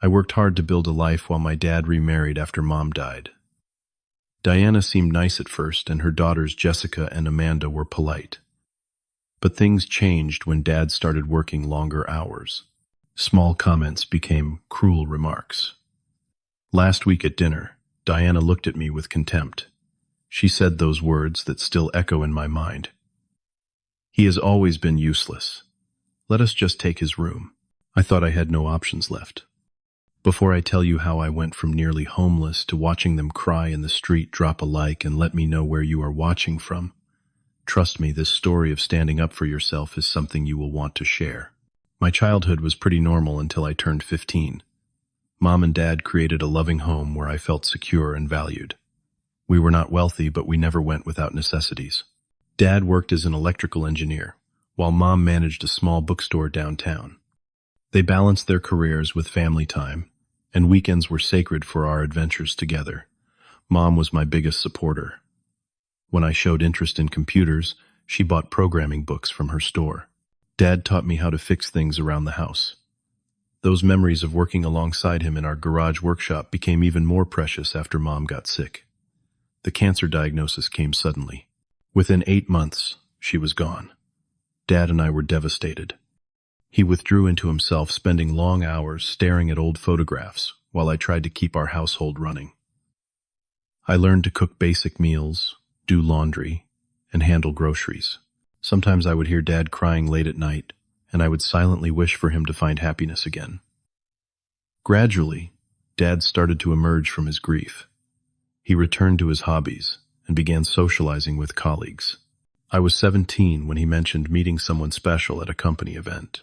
I worked hard to build a life while my dad remarried after Mom died. Diana seemed nice at first, and her daughters Jessica and Amanda were polite. But things changed when Dad started working longer hours. Small comments became cruel remarks. Last week at dinner, Diana looked at me with contempt. She said those words that still echo in my mind. "He has always been useless. Let us just take his room." I thought I had no options left. Before I tell you how I went from nearly homeless to watching them cry in the street, drop a like and let me know where you are watching from. Trust me, this story of standing up for yourself is something you will want to share. My childhood was pretty normal until I turned 15. Mom and Dad created a loving home where I felt secure and valued. We were not wealthy, but we never went without necessities. Dad worked as an electrical engineer, while Mom managed a small bookstore downtown. They balanced their careers with family time, and weekends were sacred for our adventures together. Mom was my biggest supporter. When I showed interest in computers, she bought programming books from her store. Dad taught me how to fix things around the house. Those memories of working alongside him in our garage workshop became even more precious after Mom got sick. The cancer diagnosis came suddenly. Within 8 months, she was gone. Dad and I were devastated. He withdrew into himself, spending long hours staring at old photographs while I tried to keep our household running. I learned to cook basic meals, do laundry, and handle groceries. Sometimes I would hear Dad crying late at night, and I would silently wish for him to find happiness again. Gradually, Dad started to emerge from his grief. He returned to his hobbies and began socializing with colleagues. I was 17 when he mentioned meeting someone special at a company event.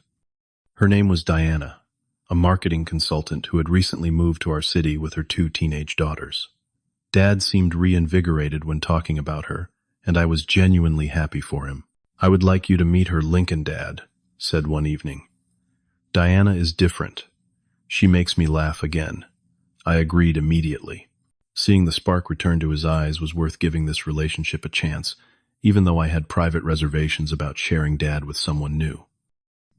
Her name was Diana, a marketing consultant who had recently moved to our city with her 2 teenage daughters. Dad seemed reinvigorated when talking about her, and I was genuinely happy for him. "I would like you to meet her, Lincoln, Dad," said one evening. "Diana is different. She makes me laugh again." I agreed immediately. Seeing the spark return to his eyes was worth giving this relationship a chance, even though I had private reservations about sharing Dad with someone new.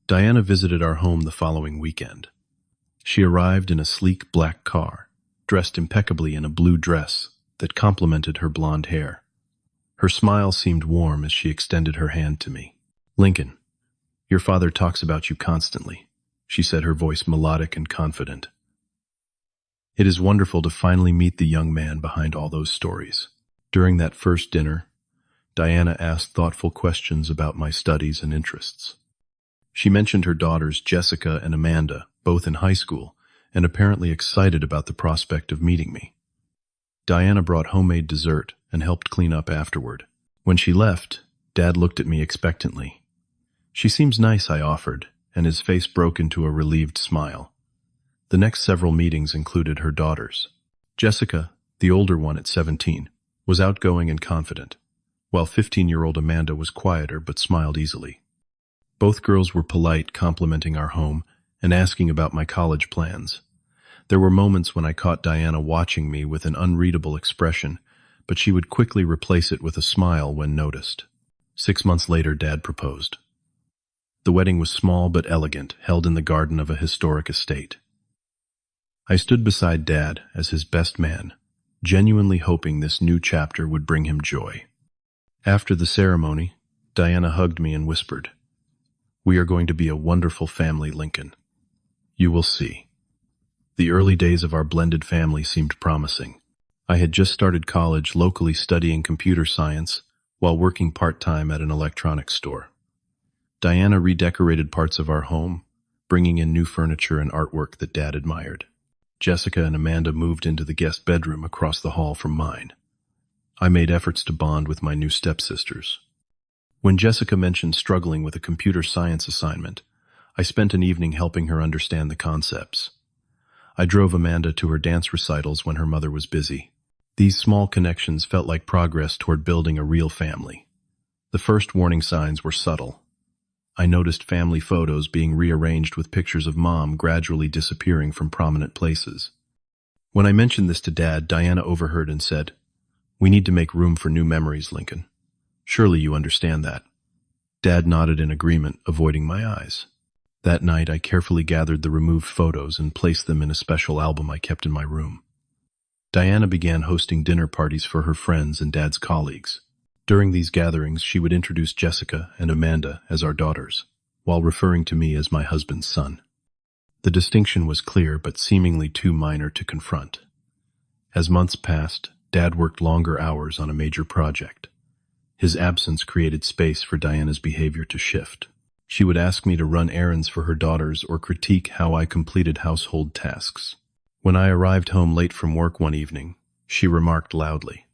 Diana visited our home the following weekend. She arrived in a sleek black car, dressed impeccably in a blue dress that complemented her blonde hair. Her smile seemed warm as she extended her hand to me. "Lincoln, your father talks about you constantly," she said, her voice melodic and confident. It is wonderful to finally meet the young man behind all those stories. During that first dinner, Diana asked thoughtful questions about my studies and interests. She mentioned her daughters Jessica and Amanda, both in high school, and apparently excited about the prospect of meeting me. Diana brought homemade dessert and helped clean up afterward. When she left, Dad looked at me expectantly. "She seems nice," I offered, and his face broke into a relieved smile. The next several meetings included her daughters. Jessica, the older one at 17, was outgoing and confident, while 15-year-old Amanda was quieter but smiled easily. Both girls were polite, complimenting our home and asking about my college plans. There were moments when I caught Diana watching me with an unreadable expression, but she would quickly replace it with a smile when noticed. 6 months later, Dad proposed. The wedding was small but elegant, held in the garden of a historic estate. I stood beside Dad as his best man, genuinely hoping this new chapter would bring him joy. After the ceremony, Diana hugged me and whispered, "We are going to be a wonderful family, Lincoln. You will see." The early days of our blended family seemed promising. I had just started college, locally studying computer science while working part-time at an electronics store. Diana redecorated parts of our home, bringing in new furniture and artwork that Dad admired. Jessica and Amanda moved into the guest bedroom across the hall from mine. I made efforts to bond with my new stepsisters. When Jessica mentioned struggling with a computer science assignment, I spent an evening helping her understand the concepts. I drove Amanda to her dance recitals when her mother was busy. These small connections felt like progress toward building a real family. The first warning signs were subtle. I noticed family photos being rearranged with pictures of Mom gradually disappearing from prominent places. When I mentioned this to Dad, Diana overheard and said, "We need to make room for new memories, Lincoln. Surely you understand that." Dad nodded in agreement, avoiding my eyes. That night, I carefully gathered the removed photos and placed them in a special album I kept in my room. Diana began hosting dinner parties for her friends and Dad's colleagues. During these gatherings, she would introduce Jessica and Amanda as our daughters, while referring to me as my husband's son. The distinction was clear but seemingly too minor to confront. As months passed, Dad worked longer hours on a major project. His absence created space for Diana's behavior to shift. She would ask me to run errands for her daughters or critique how I completed household tasks. When I arrived home late from work one evening, she remarked loudly,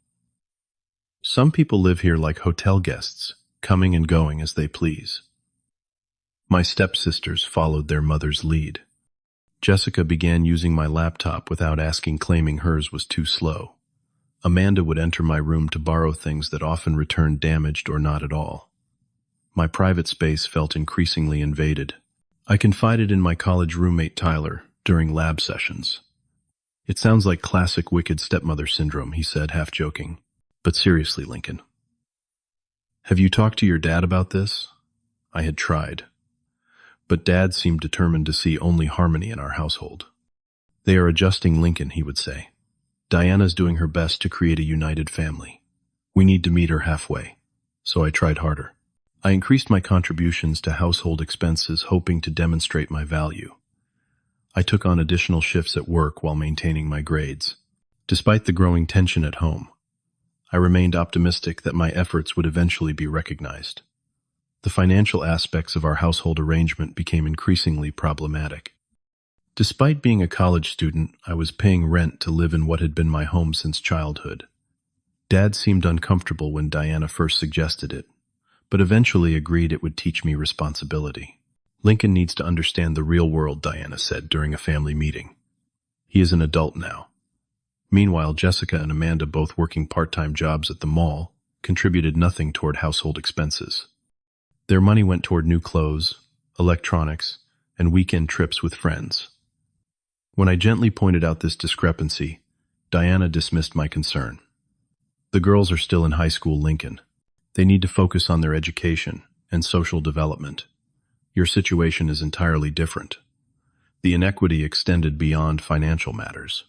"Some people live here like hotel guests, coming and going as they please." My stepsisters followed their mother's lead. Jessica began using my laptop without asking, claiming hers was too slow. Amanda would enter my room to borrow things that often returned damaged or not at all. My private space felt increasingly invaded. I confided in my college roommate Tyler during lab sessions. "It sounds like classic wicked stepmother syndrome," he said, half joking. "But seriously, Lincoln, have you talked to your dad about this?" I had tried, but Dad seemed determined to see only harmony in our household. "They are adjusting, Lincoln," he would say. "Diana's doing her best to create a united family. We need to meet her halfway." So I tried harder. I increased my contributions to household expenses, hoping to demonstrate my value. I took on additional shifts at work while maintaining my grades. Despite the growing tension at home, I remained optimistic that my efforts would eventually be recognized. The financial aspects of our household arrangement became increasingly problematic. Despite being a college student, I was paying rent to live in what had been my home since childhood. Dad seemed uncomfortable when Diana first suggested it, but eventually agreed it would teach me responsibility. "Lincoln needs to understand the real world," Diana said during a family meeting. "He is an adult now." Meanwhile, Jessica and Amanda, both working part-time jobs at the mall, contributed nothing toward household expenses. Their money went toward new clothes, electronics, and weekend trips with friends. When I gently pointed out this discrepancy, Diana dismissed my concern. "The girls are still in high school, Lincoln. They need to focus on their education and social development. Your situation is entirely different." The inequity extended beyond financial matters.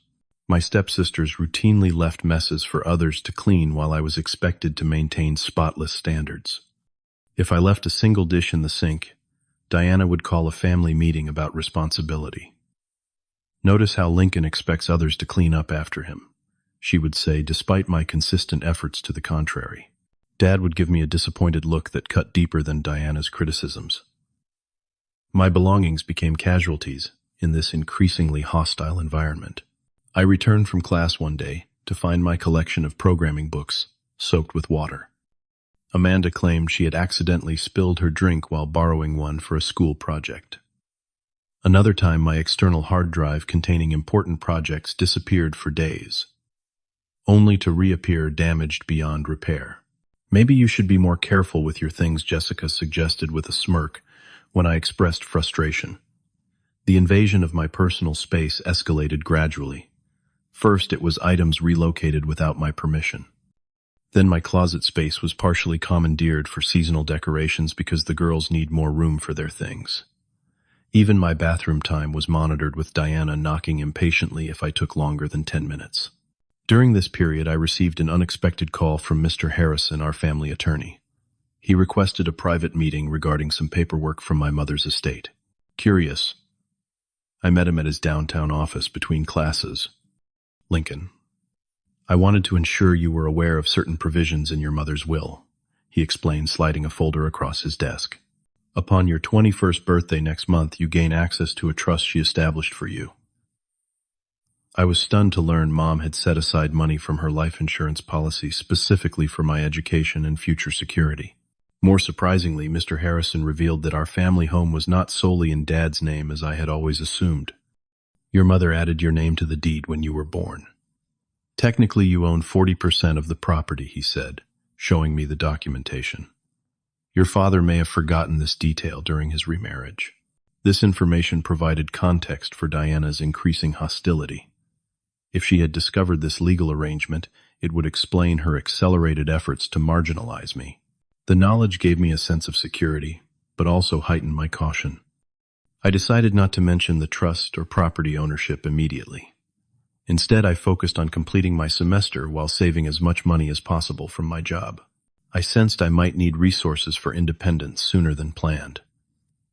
My stepsisters routinely left messes for others to clean while I was expected to maintain spotless standards. If I left a single dish in the sink, Diana would call a family meeting about responsibility. "Notice how Lincoln expects others to clean up after him," she would say, despite my consistent efforts to the contrary. Dad would give me a disappointed look that cut deeper than Diana's criticisms. My belongings became casualties in this increasingly hostile environment. I returned from class one day to find my collection of programming books soaked with water. Amanda claimed she had accidentally spilled her drink while borrowing one for a school project. Another time, my external hard drive containing important projects disappeared for days, only to reappear damaged beyond repair. "Maybe you should be more careful with your things," Jessica suggested with a smirk when I expressed frustration. The invasion of my personal space escalated gradually. First, it was items relocated without my permission. Then my closet space was partially commandeered for seasonal decorations because the girls need more room for their things. Even my bathroom time was monitored, with Diana knocking impatiently if I took longer than 10 minutes. During this period, I received an unexpected call from Mr. Harrison, our family attorney. He requested a private meeting regarding some paperwork from my mother's estate. Curious, I met him at his downtown office between classes. "Lincoln, I wanted to ensure you were aware of certain provisions in your mother's will," he explained, sliding a folder across his desk. "Upon your 21st birthday next month, you gain access to a trust she established for you." I was stunned to learn Mom had set aside money from her life insurance policy specifically for my education and future security. More surprisingly, Mr. Harrison revealed that our family home was not solely in Dad's name as I had always assumed. "Your mother added your name to the deed when you were born. Technically, you own 40% of the property," he said, showing me the documentation. "Your father may have forgotten this detail during his remarriage." This information provided context for Diana's increasing hostility. If she had discovered this legal arrangement, it would explain her accelerated efforts to marginalize me. The knowledge gave me a sense of security, but also heightened my caution. I decided not to mention the trust or property ownership immediately. Instead, I focused on completing my semester while saving as much money as possible from my job. I sensed I might need resources for independence sooner than planned.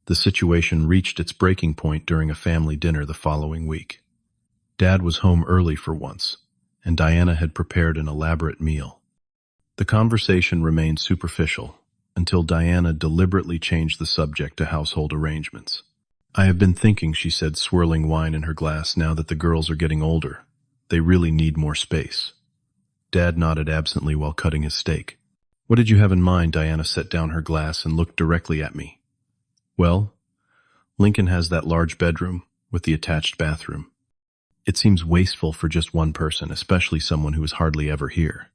The situation reached its breaking point during a family dinner the following week. Dad was home early for once, and Diana had prepared an elaborate meal. The conversation remained superficial until Diana deliberately changed the subject to household arrangements. I have been thinking, she said, swirling wine in her glass, now that the girls are getting older, they really need more space. Dad nodded absently while cutting his steak. What did you have in mind? Diana set down her glass and looked directly at me. Well, Lincoln has that large bedroom with the attached bathroom. It seems wasteful for just one person, especially someone who is hardly ever here.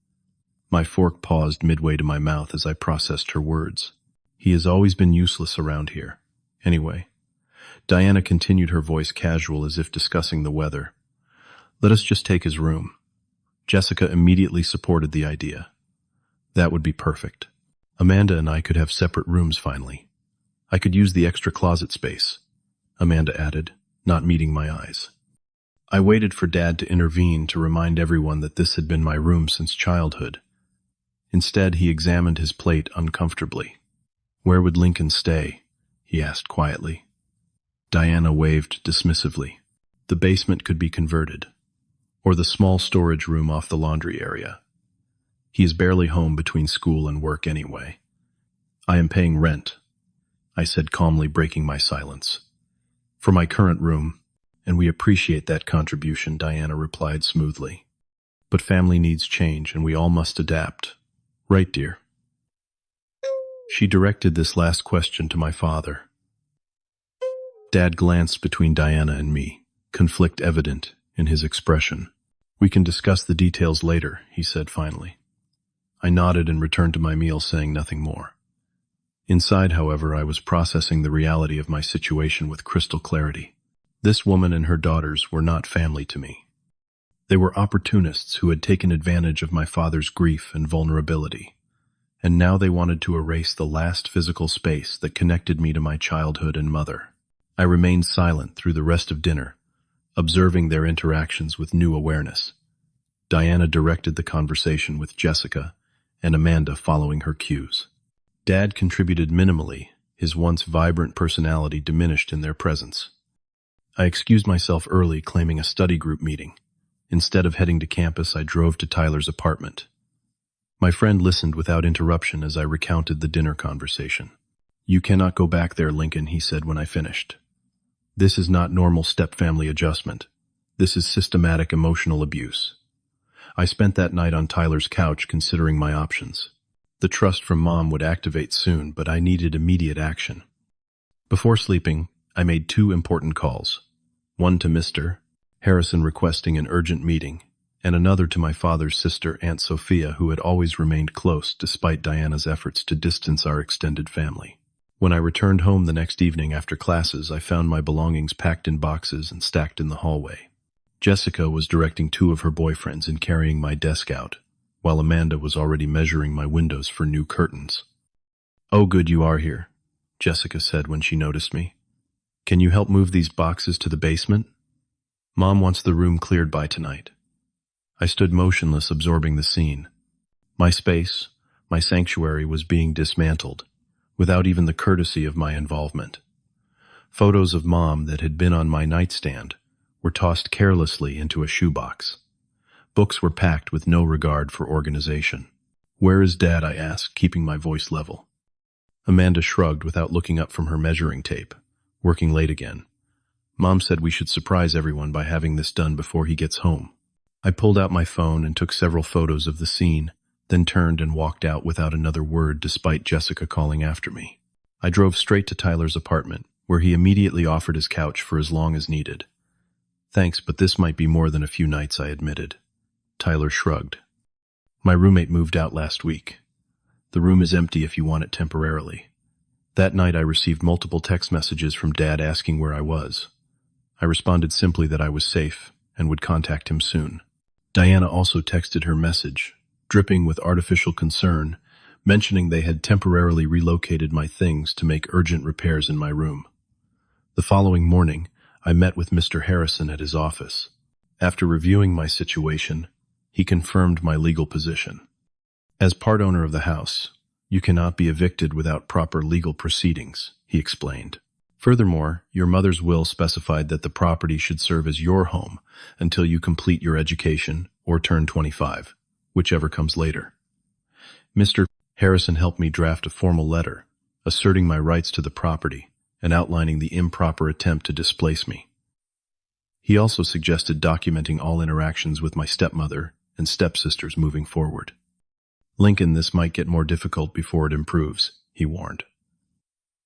My fork paused midway to my mouth as I processed her words. He has always been useless around here. Anyway, Diana continued, her voice casual as if discussing the weather. Let us just take his room. Jessica immediately supported the idea. That would be perfect. Amanda and I could have separate rooms finally. I could use the extra closet space, Amanda added, not meeting my eyes. I waited for Dad to intervene to remind everyone that this had been my room since childhood. Instead, he examined his plate uncomfortably. Where would Lincoln stay? He asked quietly. Diana waved dismissively. The basement could be converted, or the small storage room off the laundry area. He is barely home between school and work anyway. I am paying rent, I said calmly, breaking my silence. For my current room, and we appreciate that contribution, Diana replied smoothly. But family needs change, and we all must adapt. Right, dear? She directed this last question to my father. Dad glanced between Diana and me, conflict evident in his expression. We can discuss the details later, he said finally. I nodded and returned to my meal, saying nothing more. Inside, however, I was processing the reality of my situation with crystal clarity. This woman and her daughters were not family to me. They were opportunists who had taken advantage of my father's grief and vulnerability, and now they wanted to erase the last physical space that connected me to my childhood and mother. I remained silent through the rest of dinner, observing their interactions with new awareness. Diana directed the conversation with Jessica, and Amanda following her cues. Dad contributed minimally, his once vibrant personality diminished in their presence. I excused myself early, claiming a study group meeting. Instead of heading to campus, I drove to Tyler's apartment. My friend listened without interruption as I recounted the dinner conversation. You cannot go back there, Lincoln, he said when I finished. This is not normal stepfamily adjustment. This is systematic emotional abuse. I spent that night on Tyler's couch considering my options. The trust from Mom would activate soon, but I needed immediate action. Before sleeping, I made 2 important calls. One to Mr. Harrison requesting an urgent meeting, and another to my father's sister, Aunt Sophia, who had always remained close despite Diana's efforts to distance our extended family. When I returned home the next evening after classes, I found my belongings packed in boxes and stacked in the hallway. Jessica was directing 2 of her boyfriends in carrying my desk out, while Amanda was already measuring my windows for new curtains. Oh, good you are here, Jessica said when she noticed me. Can you help move these boxes to the basement? Mom wants the room cleared by tonight. I stood motionless, absorbing the scene. My space, my sanctuary, was being dismantled, without even the courtesy of my involvement. Photos of Mom that had been on my nightstand were tossed carelessly into a shoebox. Books were packed with no regard for organization. Where is Dad? I asked, keeping my voice level. Amanda shrugged without looking up from her measuring tape. Working late again. Mom said we should surprise everyone by having this done before he gets home. I pulled out my phone and took several photos of the scene, then turned and walked out without another word despite Jessica calling after me. I drove straight to Tyler's apartment, where he immediately offered his couch for as long as needed. Thanks, but this might be more than a few nights, I admitted. Tyler shrugged. My roommate moved out last week. The room is empty if you want it temporarily. That night I received multiple text messages from Dad asking where I was. I responded simply that I was safe and would contact him soon. Diana also texted her message, dripping with artificial concern, mentioning they had temporarily relocated my things to make urgent repairs in my room. The following morning, I met with Mr. Harrison at his office. After reviewing my situation, he confirmed my legal position. As part owner of the house, you cannot be evicted without proper legal proceedings, he explained. Furthermore, your mother's will specified that the property should serve as your home until you complete your education or turn 25, whichever comes later. Mr. Harrison helped me draft a formal letter, asserting my rights to the property and outlining the improper attempt to displace me. He also suggested documenting all interactions with my stepmother and stepsisters moving forward. Lincoln, this might get more difficult before it improves, he warned.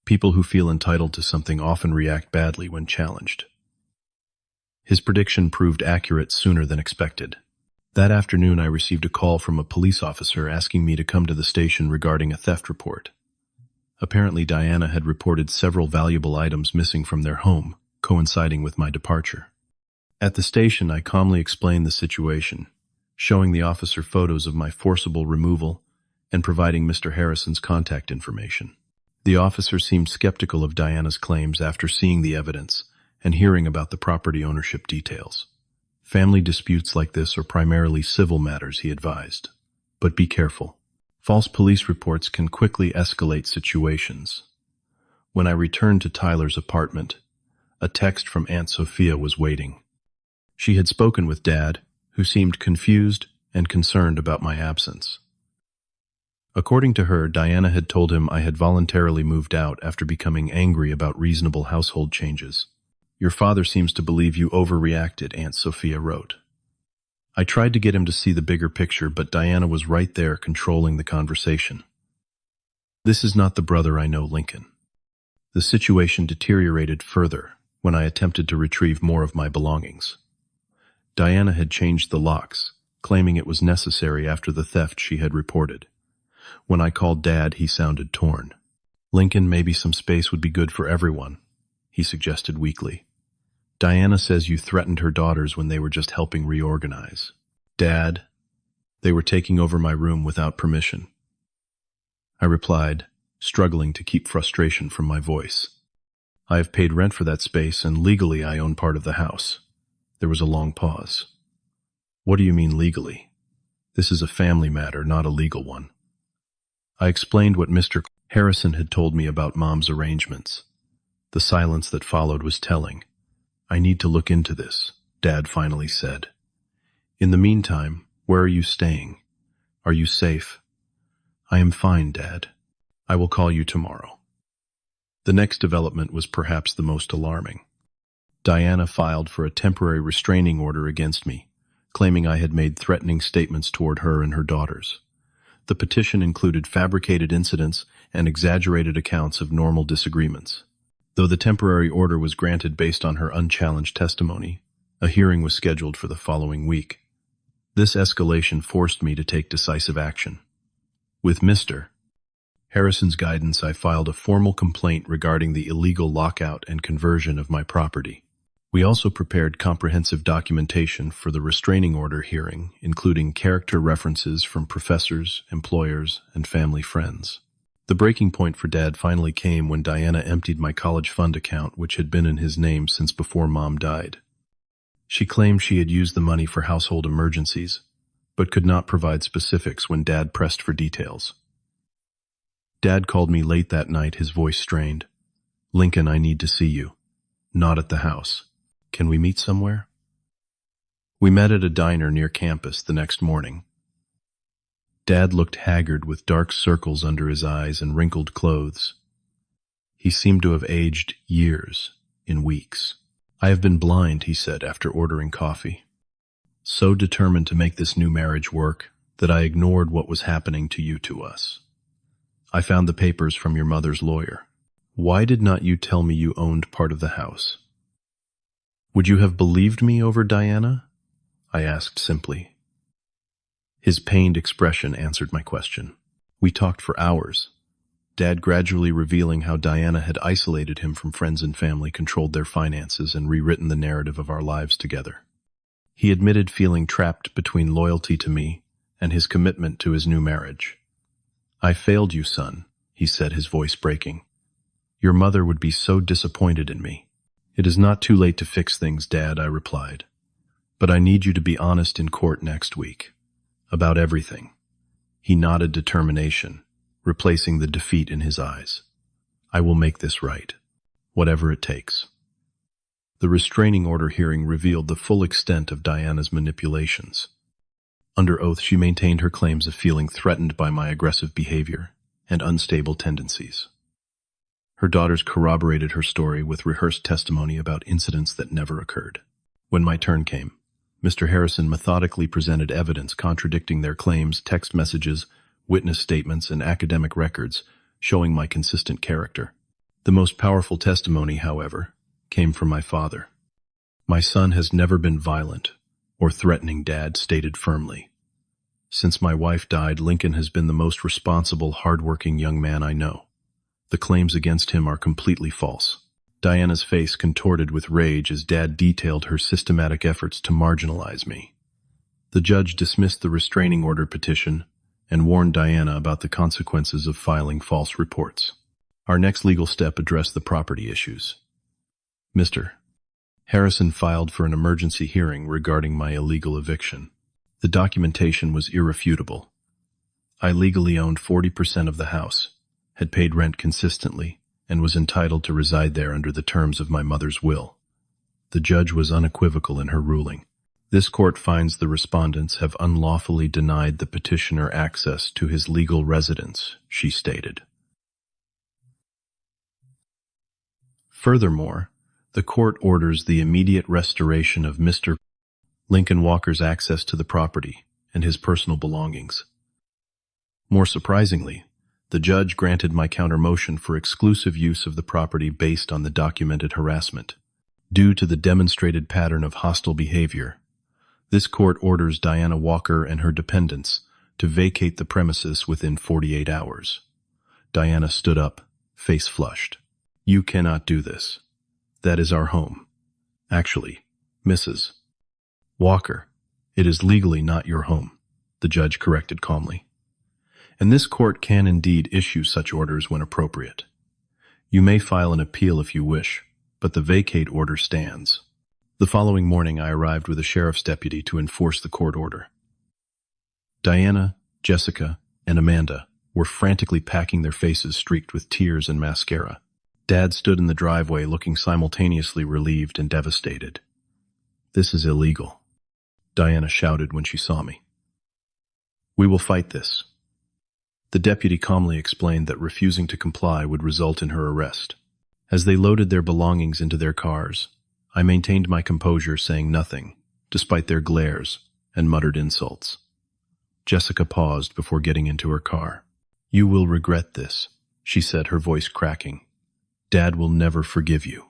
People who feel entitled to something often react badly when challenged. His prediction proved accurate sooner than expected. That afternoon, I received a call from a police officer asking me to come to the station regarding a theft report. Apparently, Diana had reported several valuable items missing from their home, coinciding with my departure. At the station, I calmly explained the situation, showing the officer photos of my forcible removal and providing Mr. Harrison's contact information. The officer seemed skeptical of Diana's claims after seeing the evidence and hearing about the property ownership details. Family disputes like this are primarily civil matters, he advised. But be careful. False police reports can quickly escalate situations. When I returned to Tyler's apartment, a text from Aunt Sophia was waiting. She had spoken with Dad, who seemed confused and concerned about my absence. According to her, Diana had told him I had voluntarily moved out after becoming angry about reasonable household changes. Your father seems to believe you overreacted, Aunt Sophia wrote. I tried to get him to see the bigger picture, but Diana was right there controlling the conversation. This is not the brother I know, Lincoln. The situation deteriorated further when I attempted to retrieve more of my belongings. Diana had changed the locks, claiming it was necessary after the theft she had reported. When I called Dad, he sounded torn. Lincoln, maybe some space would be good for everyone, he suggested weakly. Diana says you threatened her daughters when they were just helping reorganize. Dad, they were taking over my room without permission. I replied, struggling to keep frustration from my voice. I have paid rent for that space, and legally I own part of the house. There was a long pause. What do you mean legally? This is a family matter, not a legal one. I explained what Mr. Harrison had told me about Mom's arrangements. The silence that followed was telling. I need to look into this, Dad finally said. In the meantime, where are you staying? Are you safe? I am fine, Dad. I will call you tomorrow. The next development was perhaps the most alarming. Diana filed for a temporary restraining order against me, claiming I had made threatening statements toward her and her daughters. The petition included fabricated incidents and exaggerated accounts of normal disagreements. Though the temporary order was granted based on her unchallenged testimony, a hearing was scheduled for the following week. This escalation forced me to take decisive action. With Mr. Harrison's guidance, I filed a formal complaint regarding the illegal lockout and conversion of my property. We also prepared comprehensive documentation for the restraining order hearing, including character references from professors, employers, and family friends. The breaking point for Dad finally came when Diana emptied my college fund account, which had been in his name since before Mom died. She claimed she had used the money for household emergencies, but could not provide specifics when Dad pressed for details. Dad called me late that night, his voice strained. Lincoln, I need to see you. Not at the house. Can we meet somewhere? We met at a diner near campus the next morning. Dad looked haggard with dark circles under his eyes and wrinkled clothes. He seemed to have aged years in weeks. I have been blind, he said after ordering coffee. So determined to make this new marriage work that I ignored what was happening to us. I found the papers from your mother's lawyer. Why did not you tell me you owned part of the house? Would you have believed me over Diana? I asked simply. His pained expression answered my question. We talked for hours, Dad gradually revealing how Diana had isolated him from friends and family, controlled their finances, and rewritten the narrative of our lives together. He admitted feeling trapped between loyalty to me and his commitment to his new marriage. I failed you, son, he said, his voice breaking. Your mother would be so disappointed in me. "It is not too late to fix things, Dad," I replied. "But I need you to be honest in court next week. About everything." He nodded determination, replacing the defeat in his eyes. "I will make this right, whatever it takes." The restraining order hearing revealed the full extent of Diana's manipulations. Under oath, she maintained her claims of feeling threatened by my aggressive behavior and unstable tendencies. Her daughters corroborated her story with rehearsed testimony about incidents that never occurred. When my turn came, Mr. Harrison methodically presented evidence contradicting their claims, text messages, witness statements, and academic records, showing my consistent character. The most powerful testimony, however, came from my father. "My son has never been violent or threatening," Dad stated firmly. "Since my wife died, Lincoln has been the most responsible, hardworking young man I know. The claims against him are completely false." Diana's face contorted with rage as Dad detailed her systematic efforts to marginalize me. The judge dismissed the restraining order petition and warned Diana about the consequences of filing false reports. Our next legal step addressed the property issues. Mr. Harrison filed for an emergency hearing regarding my illegal eviction. The documentation was irrefutable. I legally owned 40% of the house, had paid rent consistently, and was entitled to reside there under the terms of my mother's will. The judge was unequivocal in her ruling. "This court finds the respondents have unlawfully denied the petitioner access to his legal residence," she stated. Furthermore, the court orders the immediate restoration of Mr. Lincoln Walker's access to the property and his personal belongings. More surprisingly, the judge granted my counter-motion for exclusive use of the property based on the documented harassment. Due to the demonstrated pattern of hostile behavior, this court orders Diana Walker and her dependents to vacate the premises within 48 hours. Diana stood up, face flushed. "You cannot do this. That is our home. Actually, Mrs. Walker, it is legally not your home," the judge corrected calmly. "And this court can indeed issue such orders when appropriate. You may file an appeal if you wish, but the vacate order stands." The following morning, I arrived with a sheriff's deputy to enforce the court order. Diana, Jessica, and Amanda were frantically packing their faces streaked with tears and mascara. Dad stood in the driveway looking simultaneously relieved and devastated. "This is illegal," Diana shouted when she saw me. "We will fight this." The deputy calmly explained that refusing to comply would result in her arrest. As they loaded their belongings into their cars, I maintained my composure, saying nothing, despite their glares and muttered insults. Jessica paused before getting into her car. "You will regret this," she said, her voice cracking. "Dad will never forgive you."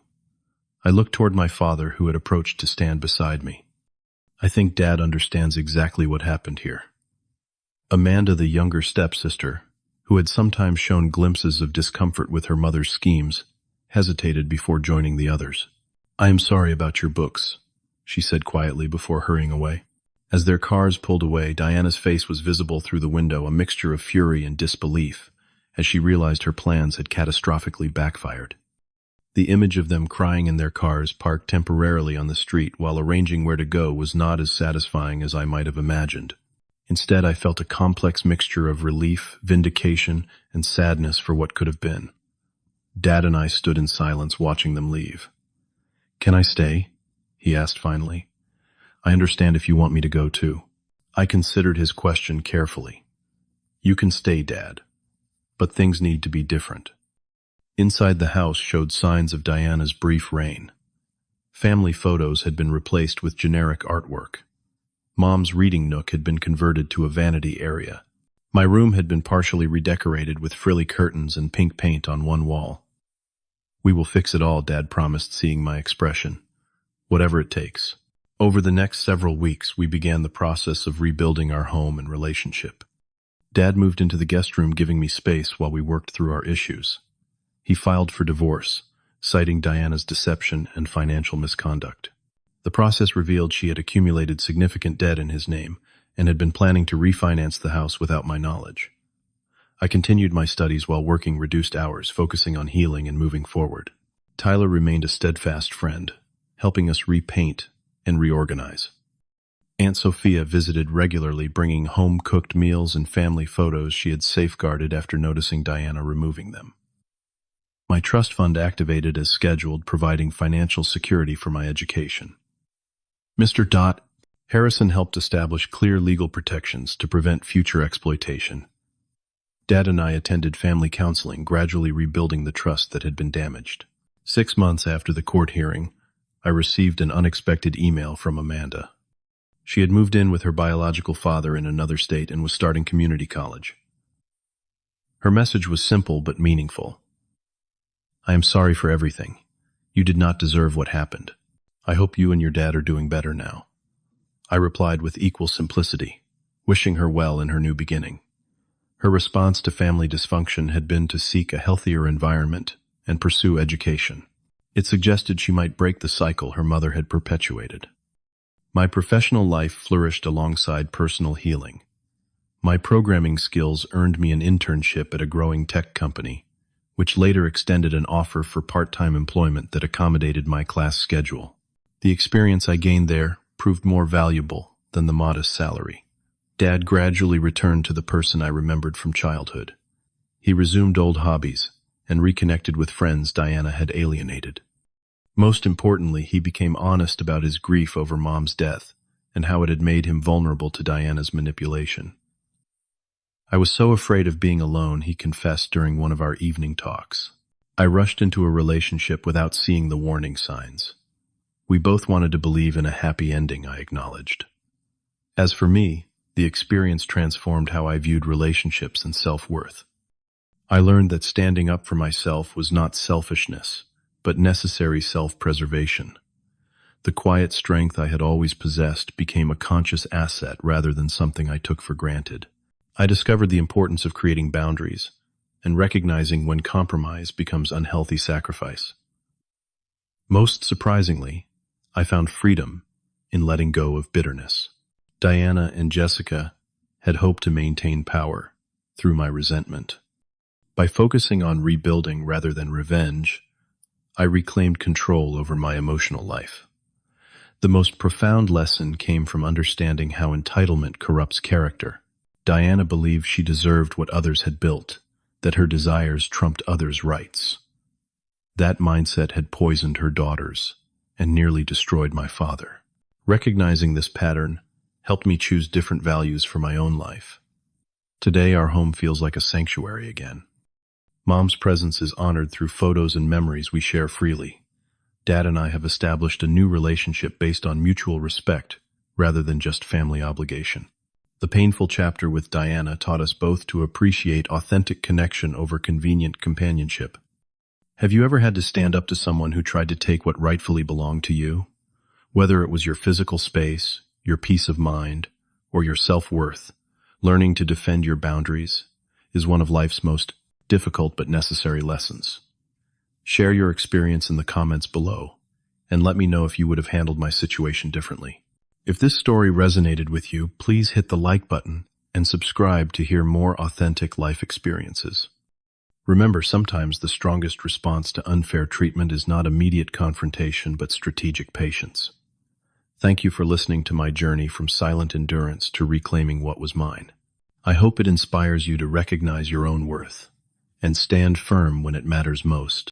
I looked toward my father, who had approached to stand beside me. "I think Dad understands exactly what happened here." Amanda, the younger stepsister, who had sometimes shown glimpses of discomfort with her mother's schemes, hesitated before joining the others. "I am sorry about your books," she said quietly before hurrying away. As their cars pulled away, Diana's face was visible through the window, a mixture of fury and disbelief, as she realized her plans had catastrophically backfired. The image of them crying in their cars parked temporarily on the street while arranging where to go was not as satisfying as I might have imagined. Instead, I felt a complex mixture of relief, vindication, and sadness for what could have been. Dad and I stood in silence watching them leave. "Can I stay?" he asked finally. "I understand if you want me to go too." I considered his question carefully. "You can stay, Dad, but things need to be different." Inside the house showed signs of Diana's brief reign. Family photos had been replaced with generic artwork. Mom's reading nook had been converted to a vanity area. My room had been partially redecorated with frilly curtains and pink paint on one wall. "We will fix it all," Dad promised, seeing my expression. "Whatever it takes." Over the next several weeks, we began the process of rebuilding our home and relationship. Dad moved into the guest room, giving me space while we worked through our issues. He filed for divorce, citing Diana's deception and financial misconduct. The process revealed she had accumulated significant debt in his name and had been planning to refinance the house without my knowledge. I continued my studies while working reduced hours, focusing on healing and moving forward. Tyler remained a steadfast friend, helping us repaint and reorganize. Aunt Sophia visited regularly, bringing home-cooked meals and family photos she had safeguarded after noticing Diana removing them. My trust fund activated as scheduled, providing financial security for my education. Mr. Harrison helped establish clear legal protections to prevent future exploitation. Dad and I attended family counseling, gradually rebuilding the trust that had been damaged. 6 months after the court hearing, I received an unexpected email from Amanda. She had moved in with her biological father in another state and was starting community college. Her message was simple but meaningful. I am sorry for everything. You did not deserve what happened. I hope you and your dad are doing better now. I replied with equal simplicity, wishing her well in her new beginning. Her response to family dysfunction had been to seek a healthier environment and pursue education. It suggested she might break the cycle her mother had perpetuated. My professional life flourished alongside personal healing. My programming skills earned me an internship at a growing tech company, which later extended an offer for part-time employment that accommodated my class schedule. The experience I gained there proved more valuable than the modest salary. Dad gradually returned to the person I remembered from childhood. He resumed old hobbies and reconnected with friends Diana had alienated. Most importantly, he became honest about his grief over Mom's death and how it had made him vulnerable to Diana's manipulation. I was so afraid of being alone, he confessed during one of our evening talks. I rushed into a relationship without seeing the warning signs. We both wanted to believe in a happy ending, I acknowledged. As for me, the experience transformed how I viewed relationships and self-worth. I learned that standing up for myself was not selfishness, but necessary self-preservation. The quiet strength I had always possessed became a conscious asset rather than something I took for granted. I discovered the importance of creating boundaries and recognizing when compromise becomes unhealthy sacrifice. Most surprisingly, I found freedom in letting go of bitterness. Diana and Jessica had hoped to maintain power through my resentment. By focusing on rebuilding rather than revenge, I reclaimed control over my emotional life. The most profound lesson came from understanding how entitlement corrupts character. Diana believed she deserved what others had built, that her desires trumped others' rights. That mindset had poisoned her daughters and nearly destroyed my father. Recognizing this pattern helped me choose different values for my own life. Today, our home feels like a sanctuary again. Mom's presence is honored through photos and memories we share freely. Dad and I have established a new relationship based on mutual respect rather than just family obligation. The painful chapter with Diana taught us both to appreciate authentic connection over convenient companionship. Have you ever had to stand up to someone who tried to take what rightfully belonged to you? Whether it was your physical space, your peace of mind, or your self-worth, learning to defend your boundaries is one of life's most difficult but necessary lessons. Share your experience in the comments below, and let me know if you would have handled my situation differently. If this story resonated with you, please hit the like button and subscribe to hear more authentic life experiences. Remember, sometimes the strongest response to unfair treatment is not immediate confrontation but strategic patience. Thank you for listening to my journey from silent endurance to reclaiming what was mine. I hope it inspires you to recognize your own worth and stand firm when it matters most.